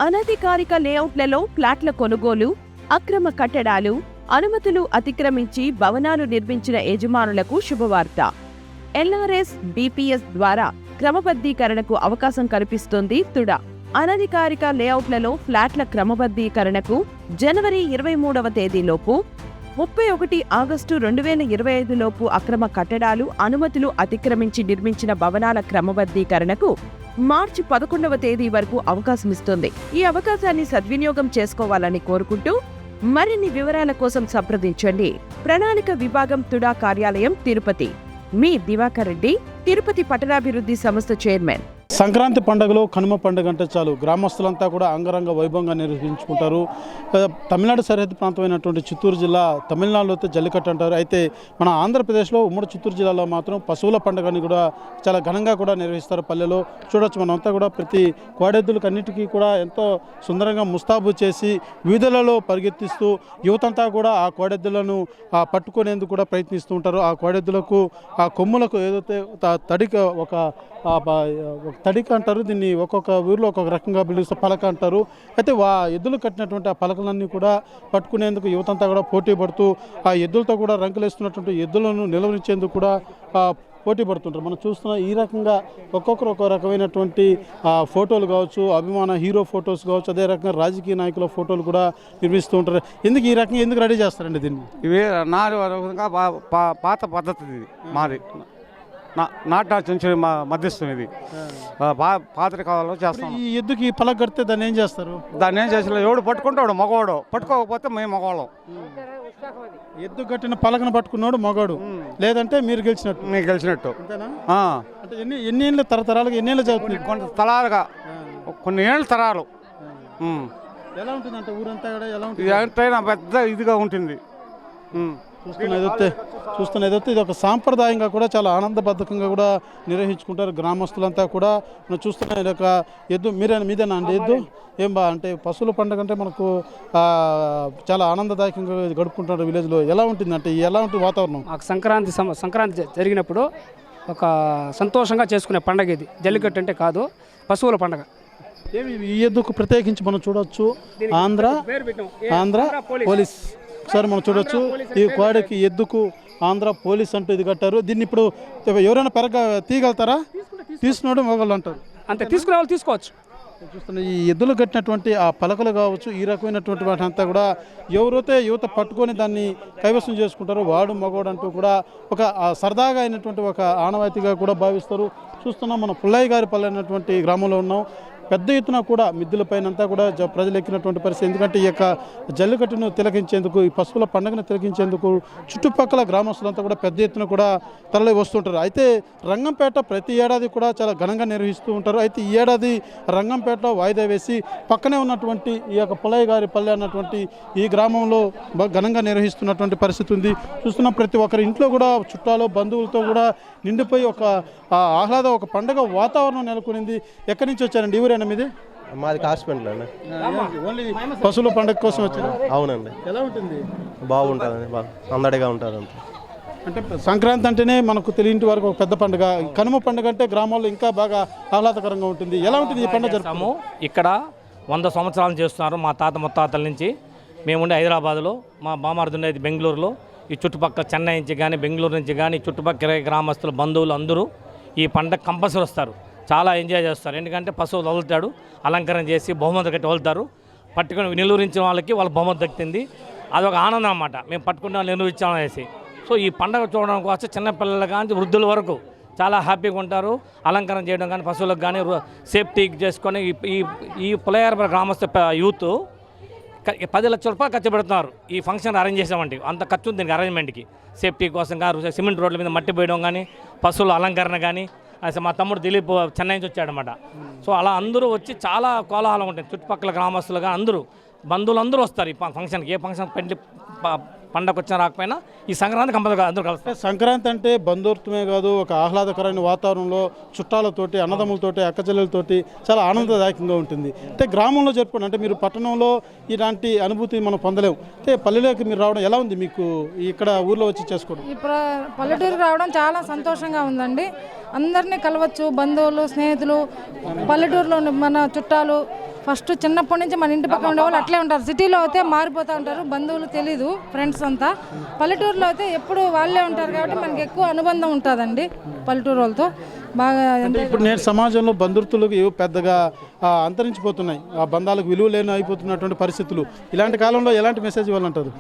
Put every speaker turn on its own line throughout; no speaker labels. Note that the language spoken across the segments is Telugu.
అనధికారిక లేఅవుట్లలో ఫ్లాట్ల కొనుగోలు, అక్రమ కట్టడాలు, అనుమతులు అతిక్రమించి భవనాలు నిర్మించిన యజమానులకు శుభవార్త. ఎల్ఆర్ఎస్, బీపీఎస్ ద్వారా క్రమబద్ధీకరణకు అవకాశం కల్పిస్తోంది తుడా. అనధికారిక లేఅవుట్లలో ఫ్లాట్ల క్రమబద్ధీకరణకు జనవరి 23వ తేదీలోపు, 31 ఆగస్టు 2025 లోపు అక్రమ కట్టడాలు, అనుమతులు అతిక్రమించి నిర్మించిన భవనాల క్రమబద్ధీకరణకు మార్చి 11వ తేదీ వరకు అవకాశమిస్తోంది. ఈ అవకాశాన్ని సద్వినియోగం చేసుకోవాలని కోరుకుంటూ మరిన్ని వివరాల కోసం సంప్రదించండి. ప్రణాళిక విభాగం, తుడా కార్యాలయం, తిరుపతి. మీ దివాకర్ రెడ్డి, తిరుపతి పట్టణాభివృద్ధి సంస్థ చైర్మన్.
సంక్రాంతి పండుగలో కనుమ పండుగ అంటే చాలు గ్రామస్తులంతా కూడా అంగరంగ వైభవంగా నిర్వహించుకుంటారు. తమిళనాడు సరిహద్దు ప్రాంతమైనటువంటి చిత్తూరు జిల్లా, తమిళనాడులో అయితే జల్లికట్టు అంటారు. అయితే మన ఆంధ్రప్రదేశ్లో ఉమ్మడి చిత్తూరు జిల్లాలో మాత్రం పశువుల పండుగని కూడా చాలా ఘనంగా కూడా నిర్వహిస్తారు. పల్లెలో చూడొచ్చు మనమంతా కూడా ప్రతి కోడెద్దులకు అన్నిటికీ కూడా ఎంతో సుందరంగా ముస్తాబు చేసి వీధులలో పరిగెత్తిస్తూ యువతంతా కూడా ఆ కోడెద్దులను పట్టుకునేందుకు కూడా ప్రయత్నిస్తూ ఉంటారు. ఆ కోడెద్దులకు ఆ కొమ్ములకు ఏదైతే తడిక అంటారు, దీన్ని ఒక్కొక్క ఊరిలో ఒక్కొక్క రకంగా పిలుస్తారు, పలక అంటారు. అయితే ఎద్దులు కట్టినటువంటి ఆ పలకలన్నీ కూడా పట్టుకునేందుకు యువతంతా కూడా పోటీ పడుతూ ఆ ఎద్దులతో కూడా రంకులేస్తున్నటువంటి ఎద్దులను నిలవరించేందుకు కూడా పోటీ పడుతుంటారు. మనం చూస్తున్న ఈ రకంగా ఒక్కొక్కరు ఒక్కో రకమైనటువంటి ఫోటోలు కావచ్చు, అభిమాన హీరో ఫొటోస్ కావచ్చు, అదే రకంగా రాజకీయ నాయకుల ఫోటోలు కూడా నిర్మిస్తూ ఉంటారు. ఎందుకు ఈ రకంగా ఎందుకు రెడీ చేస్తారండి దీన్ని?
ఇవి పాత పద్ధతి, ఇది మాది నాటా సెంచురీ మధ్యస్థం. ఇది పాత్ర కావాలో చేస్తాం.
ఈ ఎద్దుకి పలక కడితే దాన్ని ఏం చేస్తారు?
దాన్ని ఏం చేసిన ఎవడు పట్టుకుంటాడు మగవాడు, పట్టుకోకపోతే మేము మగవాళ్ళం.
ఎద్దు కట్టిన పలకను పట్టుకున్నాడు మగాడు, లేదంటే మీరు గెలిచినట్టు.
మీకు గెలిచినట్టు.
అంటే ఎన్ని ఏళ్ళు తరతరాలుగా ఎన్ని ఏళ్ళు చదువుతుంది?
కొన్ని తరాలుగా, కొన్ని ఏళ్ళ తరాలు.
ఎలా ఉంటుంది అంటే ఊరంతా కూడా ఎలా ఉంటుంది?
ఎంతైనా పెద్ద ఇదిగా ఉంటుంది.
చూస్తున్నదైతే ఇది ఒక సాంప్రదాయంగా కూడా చాలా ఆనందబద్ధకంగా కూడా నిర్వహించుకుంటారు గ్రామస్తులంతా కూడా. మనం చూస్తున్న ఇది ఒక ఎద్దు మీదేనా అండి ఎద్దు? ఏం అంటే పశువుల పండుగ అంటే మనకు చాలా ఆనందదాయకంగా గడుపుకుంటారు విలేజ్లో. ఎలా ఉంటుంది అంటే ఎలా ఉంటుంది వాతావరణం?
మాకు సంక్రాంతి జరిగినప్పుడు ఒక సంతోషంగా చేసుకునే పండుగ ఇది. జల్లికట్టు అంటే కాదు, పశువుల పండుగ.
ఏమి ఈ ఎద్దుకు ప్రత్యేకించి మనం చూడవచ్చు ఆంధ్ర పోలీస్. ఒకసారి మనం చూడొచ్చు ఈ కోడకి ఎద్దుకు ఆంధ్ర పోలీస్ అంటూ ఇది కట్టారు. దీన్ని ఇప్పుడు ఎవరైనా తీయగలుగుతారా? తీసుకున్నాడు మొగలు అంటారు.
అంతే, తీసుకునే వాళ్ళు తీసుకోవచ్చు.
చూస్తున్న ఈ ఎద్దులు కట్టినటువంటి ఆ పలకలు కావచ్చు, ఈ రకమైనటువంటి వాటి అంతా కూడా ఎవరైతే యువత పట్టుకొని దాన్ని కైవసం చేసుకుంటారో వాడు మగవాడు అంటూ కూడా ఒక సరదాగా అయినటువంటి ఒక ఆనవాయితీగా కూడా భావిస్తారు. చూస్తున్నాం మనం పుల్లయ్య గారి పల్లె అనేటువంటి గ్రామంలో ఉన్నాం. పెద్ద ఎత్తున కూడా మిద్దుల పైనంతా కూడా ప్రజలు ఎక్కినటువంటి పరిస్థితి. ఎందుకంటే ఈ యొక్క జల్లికట్టును తిలకించేందుకు, ఈ పశువుల పండుగను తిలకించేందుకు చుట్టుపక్కల గ్రామస్తులంతా కూడా పెద్ద ఎత్తున కూడా తరలి వస్తుంటారు. అయితే రంగంపేట ప్రతి ఏడాది కూడా చాలా ఘనంగా నిర్వహిస్తూ ఉంటారు. అయితే ఈ ఏడాది రంగంపేటలో వాయిదా వేసి పక్కనే ఉన్నటువంటి ఈ యొక్క పుల్లయ్య గారి పల్లె అన్నటువంటి ఈ గ్రామంలో ఘనంగా నిర్వహిస్తున్నటువంటి పరిస్థితి ఉంది. చూస్తున్న ప్రతి ఒక్కరి ఇంట్లో కూడా చుట్టాలు, బంధువులతో కూడా నిండిపోయి ఒక ఆహ్లాద, ఒక పండుగ వాతావరణం నెలకొనింది. ఎక్కడి నుంచి వచ్చారండి? ఊరేనా మీది?
మాది కాశ్మీర్లో అండి.
ఓన్లీ పశువుల పండుగ కోసం వచ్చారు?
అవునండి.
ఎలా ఉంటుంది?
బాగుంటుందండి, బాగా అందడిగా ఉంటుంది.
అంటే సంక్రాంతి అంటేనే మనకు తెలియంటి వరకు ఒక పెద్ద పండుగ. కనుమ పండుగ అంటే గ్రామాల్లో ఇంకా బాగా ఆహ్లాదకరంగా ఉంటుంది. ఎలా ఉంటుంది ఈ పండుగ జరుపుతాము?
ఇక్కడ 100 సంవత్సరాలు చేస్తున్నారు మా తాత ముత్తాతల నుంచి. మేము ఉండే హైదరాబాద్లో, మా బామార్ది ఉండేది బెంగళూరులో. ఈ చుట్టుపక్కల చెన్నై నుంచి కానీ, బెంగళూరు నుంచి కానీ, చుట్టుపక్కల గ్రామస్తులు, బంధువులు అందరూ ఈ పండుగ కంపల్సరీ వస్తారు. చాలా ఎంజాయ్ చేస్తారు. ఎందుకంటే పశువులు వదులుతాడు, అలంకరణ చేసి బహుమతి కట్టి వదులుతారు. పట్టుకుని నిలువరించిన వాళ్ళకి వాళ్ళ బహుమతి దక్కుతుంది. అదొక ఆనందం అన్నమాట. మేము పట్టుకునే వాళ్ళు నిలువరించామని వేసి. సో ఈ పండుగ చూడడం కోసం చిన్నపిల్లలు కానీ వృద్ధుల వరకు చాలా హ్యాపీగా ఉంటారు. అలంకరణ చేయడం కానీ, పశువులకు కానీ సేఫ్టీ చేసుకొని ఈ పులయారపురం గ్రామస్థ యూత్ 10 లక్షల రూపాయలు ఖర్చు పెడుతున్నారు ఈ ఫంక్షన్ అరేంజ్ చేసామంటే. అంత ఖర్చు ఉంది దీనికి అరేంజ్మెంట్కి. సేఫ్టీ కోసం కానీ, సిమెంట్ రోడ్ల మీద మట్టి పోయడం కానీ, పశువుల అలంకరణ కానీ. అసలు మా తమ్ముడు దిలీప్ చెన్నై నుంచి వచ్చాడనమాట. సో అలా అందరూ వచ్చి చాలా కోలాహలం ఉంటుంది. చుట్టుపక్కల గ్రామస్తులు కానీ అందరూ, బంధువులు అందరూ వస్తారు ఈ ఫంక్షన్కి. ఏ ఫంక్షన్ పండగ వచ్చినా రాకపోయినా ఈ సంక్రాంతి కంపల్సరీ అందరూ కలుస్తారు.
సంక్రాంతి అంటే బంధుత్వమే కాదు, ఒక ఆహ్లాదకరమైన వాతావరణంలో చుట్టాలతోటి, అన్నదమ్ములతోటి, అక్కచెల్లెలతోటి చాలా ఆనందదాయకంగా ఉంటుంది. అంటే గ్రామంలో జరుపుకోండి. అంటే మీరు పట్టణంలో ఇలాంటి అనుభూతి మనం పొందలేము. అంటే పల్లెలోకి మీరు రావడం ఎలా ఉంది మీకు? ఇక్కడ ఊర్లో వచ్చి చేసుకోవడం,
పల్లెటూరుకి రావడం చాలా సంతోషంగా ఉందండి. అందరినీ కలవచ్చు, బంధువులు, స్నేహితులు, పల్లెటూరులో మన చుట్టాలు, ఫస్ట్ చిన్నప్పటి నుంచి మన ఇంటి పక్కన ఉండేవాళ్ళు అట్లే ఉంటారు. సిటీలో అయితే మారిపోతూ ఉంటారు, బంధువులు తెలీదు, ఫ్రెండ్స్ అంతా. పల్లెటూరులో అయితే ఎప్పుడు వాళ్ళే ఉంటారు కాబట్టి మనకి ఎక్కువ అనుబంధం ఉంటుందండి పల్లెటూరు వాళ్ళతో బాగా.
అంటే ఇప్పుడు నేను సమాజంలో బంధుత్వాలకు పెద్దగా అంతరించిపోతున్నాయి, ఆ బంధాలకు విలువ లేని అయిపోతున్నటువంటి పరిస్థితులు. ఇలాంటి కాలంలో ఎలాంటి మెసేజ్ ఇవ్వాలంటారు?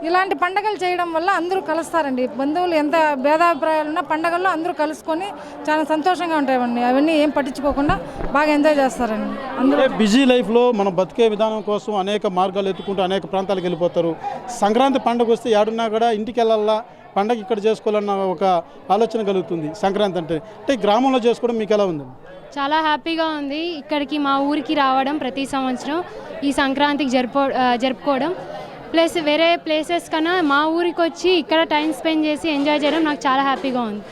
ఇలాంటి పండగలు చేయడం వల్ల అందరూ కలుస్తారండి. బంధువులు ఎంత భేదాభిప్రాయాలు ఉన్నా పండగల్లో అందరూ కలుసుకొని చాలా సంతోషంగా ఉంటాయండి. అవన్నీ ఏం పట్టించుకోకుండా బాగా ఎంజాయ్ చేస్తారండి అందరూ.
బిజీ లైఫ్లో మనం బతికే విధానం కోసం అనేక మార్గాలు ఎత్తుకుంటూ అనేక ప్రాంతాలకు వెళ్ళిపోతారు. సంక్రాంతి పండుగ వస్తే ఏడున్నా కూడా ఇంటికి వెళ్ళాలా, పండగ ఇక్కడ చేసుకోవాలన్న ఒక ఆలోచన కలుగుతుంది. సంక్రాంతి అంటే గ్రామంలో చేసుకోవడం మీకు ఎలా ఉంది?
చాలా హ్యాపీగా ఉంది. ఇక్కడికి మా ఊరికి రావడం ప్రతి సంవత్సరం ఈ సంక్రాంతికి జరుపుకోవడం, ప్లస్ వేరే ప్లేసెస్ కన్నా మా ఊరికి వచ్చి ఇక్కడ టైం స్పెండ్ చేసి ఎంజాయ్ చేయడం నాకు చాలా హ్యాపీగా ఉంది.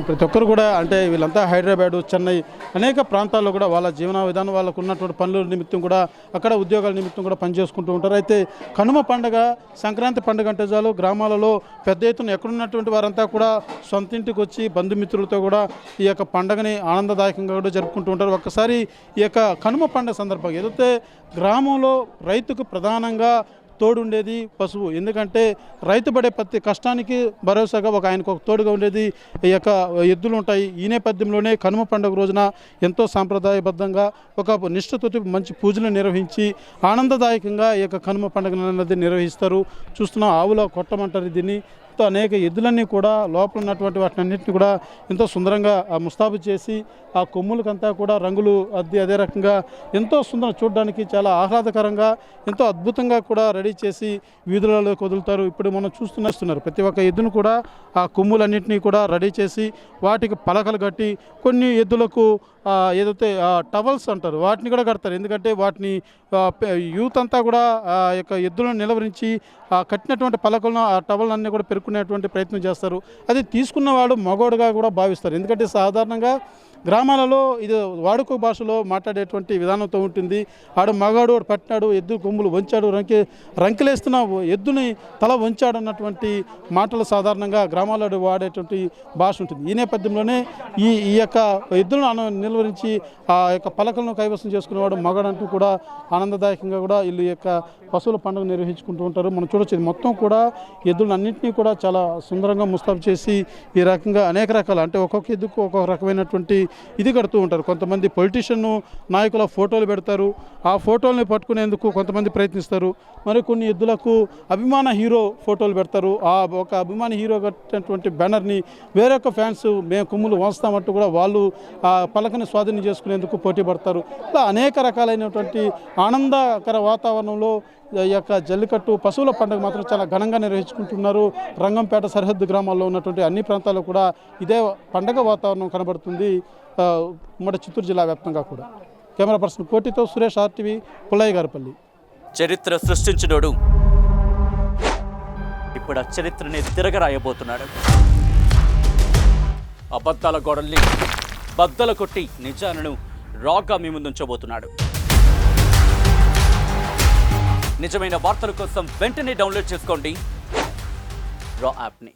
ప్రతి ఒక్కరు కూడా అంటే వీళ్ళంతా హైదరాబాద్, చెన్నై అనేక ప్రాంతాల్లో కూడా వాళ్ళ జీవన విధానం, వాళ్ళకు ఉన్నటువంటి పనుల నిమిత్తం కూడా అక్కడ ఉద్యోగాల నిమిత్తం కూడా పనిచేసుకుంటూ ఉంటారు. అయితే కనుమ పండుగ, సంక్రాంతి పండుగ అంటే చాలు గ్రామాలలో పెద్ద ఎత్తున ఎక్కడున్నటువంటి వారంతా కూడా సొంత ఇంటికి వచ్చి బంధుమిత్రులతో కూడా ఈ యొక్క పండుగని ఆనందదాయకంగా కూడా జరుపుకుంటూ ఉంటారు. ఒక్కసారి ఈ యొక్క కనుమ పండుగ సందర్భంగా ఏదైతే గ్రామంలో రైతుకు ప్రధానంగా తోడుండేది పశువు. ఎందుకంటే రైతు పడే ప్రతి కష్టానికి భరోసాగా ఆయనకు ఒక తోడుగా ఉండేది ఈ యొక్క ఎద్దులు ఉంటాయి. ఈ నేపథ్యంలోనే కనుమ పండుగ రోజున ఎంతో సాంప్రదాయబద్ధంగా ఒక నిష్ఠతోటి మంచి పూజలు నిర్వహించి ఆనందదాయకంగా ఈ యొక్క కనుమ పండుగ అనేది నిర్వహిస్తారు. చూస్తున్నాం, ఆవుల కొట్టమంటారు దీన్ని. అనేక ఎద్దులన్నీ కూడా లోపల ఉన్నటువంటి వాటిని అన్నింటినీ కూడా ఎంతో సుందరంగా ముస్తాబు చేసి ఆ కొమ్ములకంతా కూడా రంగులు అద్ది అదే రకంగా ఎంతో సుందరం, చూడడానికి చాలా ఆహ్లాదకరంగా ఎంతో అద్భుతంగా కూడా రెడీ చేసి వీధులలో వదులుతారు. ఇప్పుడు మనం చూస్తున్నారు ప్రతి ఒక్క ఎద్దును కూడా ఆ కొమ్ములన్నింటినీ కూడా రెడీ చేసి వాటికి పలకలు కట్టి, కొన్ని ఎద్దులకు ఏదైతే టవల్స్ అంటారు వాటిని కూడా కడతారు. ఎందుకంటే వాటిని యూత్ అంతా కూడా ఆ యొక్క ఎద్దులను నిలవరించి కట్టినటువంటి పలకలను ఆ టవల్ కూడా పెరుక్కునేటువంటి ప్రయత్నం చేస్తారు. అది తీసుకున్నవాడు మగోడుగా కూడా భావిస్తారు. ఎందుకంటే సాధారణంగా గ్రామాలలో ఇది వాడుక భాషలో మాట్లాడేటువంటి విధానంతో ఉంటుంది. ఆడు మగాడు పట్టినాడు, ఎద్దు కొమ్ములు వంచాడు, రంకెలేస్తున్న ఎద్దుని తల వంచాడు అన్నటువంటి మాటలు సాధారణంగా గ్రామాలలో వాడేటువంటి భాష ఉంటుంది. ఈ నేపథ్యంలోనే ఈ యొక్క ఎద్దులను నిలువరించి ఆ యొక్క పలకలను కైవసం చేసుకునేవాడు మగాడంటూ కూడా ఆనందదాయకంగా కూడా వీళ్ళు యొక్క పశువుల పండుగ నిర్వహించుకుంటూ ఉంటారు. మనం చూడొచ్చు, మొత్తం కూడా ఎద్దులను అన్నింటినీ కూడా చాలా సుందరంగా ముస్తాబు చేసి ఈ రకంగా అనేక రకాల అంటే ఒక్కొక్క ఎద్దుకు ఒక్కొక్క రకమైనటువంటి ఇది కడుతూ ఉంటారు. కొంతమంది పొలిటీషియన్ నాయకుల ఫోటోలు పెడతారు, ఆ ఫోటోల్ని పట్టుకునేందుకు కొంతమంది ప్రయత్నిస్తారు. మరి కొన్ని ఎద్దులకు అభిమాన హీరో ఫోటోలు పెడతారు. ఆ ఒక అభిమాన హీరో కట్టినటువంటి బ్యానర్ని వేరొక ఫ్యాన్స్ మేము కొమ్ములు వంచుతామంటూ కూడా వాళ్ళు ఆ పలకని స్వాధీనం చేసుకునేందుకు పోటీ పడతారు. ఇలా అనేక రకాలైనటువంటి ఆనందకర వాతావరణంలో ఈ యొక్క జల్లికట్టు పశువుల పండుగ మాత్రం చాలా ఘనంగా నిర్వహించుకుంటున్నారు. రంగంపేట సరిహద్దు గ్రామాల్లో ఉన్నటువంటి అన్ని ప్రాంతాల్లో కూడా ఇదే పండుగ వాతావరణం కనబడుతుంది, ఉమ్మడి చిత్తూరు జిల్లా వ్యాప్తంగా కూడా. కెమెరా పర్సన్ కోటితో సురేష్, RTV, పుల్లయ్య గారిపల్లి.
చరిత్ర సృష్టించినోడు ఇప్పుడు ఆ చరిత్రని తిరగరాయబోతున్నాడు. అబద్ధాల గోడల్ని బద్దలు కొట్టి నిజాలను రాగా మీ ముందుంచబోతున్నాడు. నిజమైన వార్తల కోసం వెంటనే డౌన్లోడ్ చేసుకోండి రా యాప్ని.